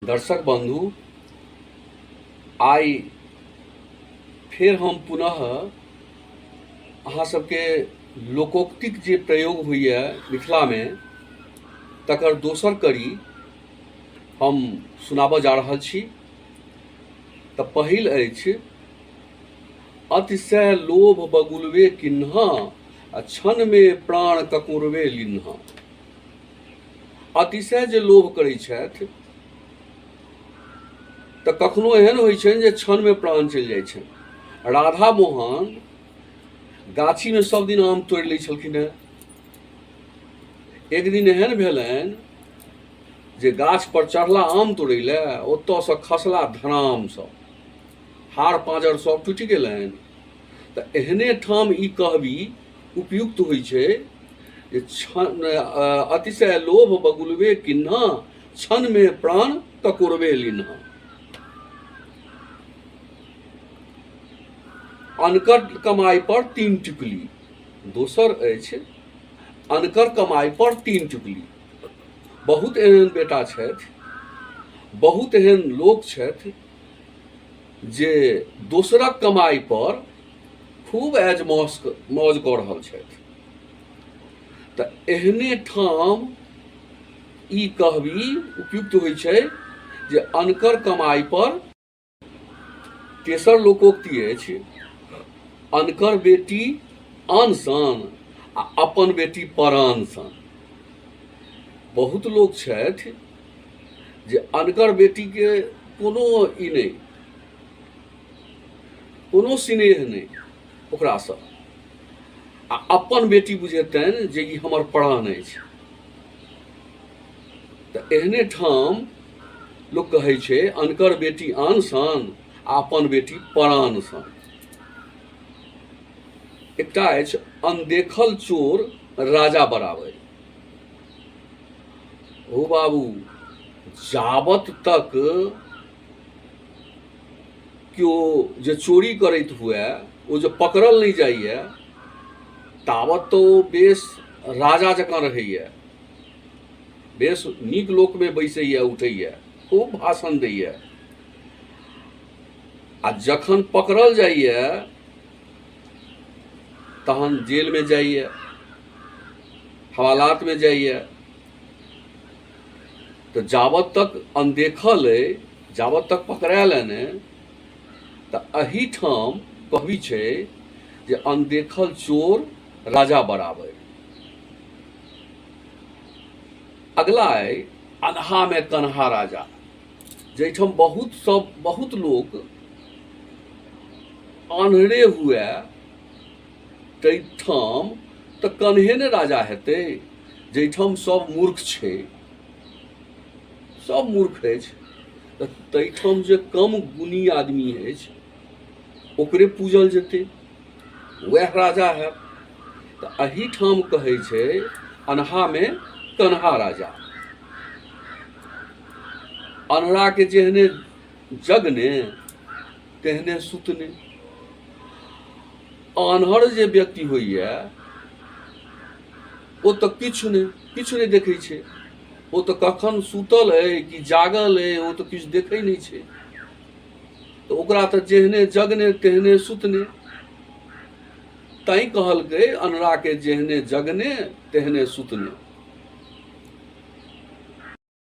दर्शक बंधु, आइ फेर हम पुनः अहाँ सबके लोकोक्तिक जे प्रयोग होइए मिथिला में तकर दोसर कड़ी हम सुनाबऽ जा रहल छी। तऽ पहिल अछि, अतिशय लोभ बगुलवे किन्हा आ क्षण में प्राण ककुरवे लिन्हा। अतिशय जे लोभ करै छथि तऽ कखनो एहन होइ छनि जे क्षण में प्राण चलि जाइ छनि। राधा मोहन गाछी में सब दिन आम तोड़ि लै छलखिन हेँ। एक दिन एहन भेलनि जे गाछ पर चढ़ला आम तोड़ै लए, ओतऽसँ खसला धरामसँ हाड़ पाँजर सब टूटि गेलनि। तऽ एहने ठाम ई कहबी उपयुक्त होइ छै जे अतिशय लोभ बगुलवे किन्हा क्षण में प्राण ककुरवे लिन्हा। अनकर कमाई पर 3 टिकुली। दोसर अछि, अनकर कमाई पर 3 टिकुली। बहुत एहन बेटा छथि, बहुत एहन लोक छथि जे दोसरक कमाई पर खूब ऐज मौज कऽ रहल छथि। तऽ एहने ठाम ई कहबी उपयुक्त होइ छै जे अनकर कमाई पर। तेसर लोकोक्ति अछि, अनकर बेटी आन सन आ अपन बेटी परान सन। बहुत लोक छथि जे अनकर बेटी के कोनो ई नहि, कोनो स्नेह नहि ओकरासँ, आ अपन बेटी बुझेतनि जे ई हमर प्राण अछि। तऽ एहने ठाम लोक कहै छै अनकर बेटी आन सन आ अपन बेटी परान सन। एकटा अछि, अनदेखल चोर राजा बराबर। ओ बाबू, जाबत तक केओ जे चोरी करैत हुए ओ जे पकड़ल नहीं जाइए ताबत तो बेस राजा जकाँ रहैए, बेस नीक लोक में बैसैए उठैए, खूब भाषण दैए। आ जखन पकड़ल जाइए तहन जेल में जाइए, हवालात में जाइए। तो जाबत तक अनदेखल है, जाबत तक पकड़ायल है ने, तो एही ठाम कहबी छै जे अनदेखल चोर राजा बराबर। अगला है, अनहा में कन्हा राजा। जैठम बहुत लोग आन्हरे हुए तैठाम तो कन्हे ने राजा हेतै। जैठम सब मूर्ख छै, सब मूर्ख अछि, तैठाम जे कम गुणी आदमी अछि ओकरे पूजल जेतै, वह राजा है। तो एही ठाम कहै छै अनहा में कन्हा राजा। अनहरा के जेहने जगने तेहने सुतने। आन्हर जे व्यक्ति होइए ओ तो किछु नहीं देखै छै। ओ तो कखन सुतल है कि जागल है ओ तो किछु देखै नहीं छै। तो ओकरा तो जेहने जगने तेहने सुतने। तैं कहलकै अनहरा के जेहने जगने तेहने सुतने।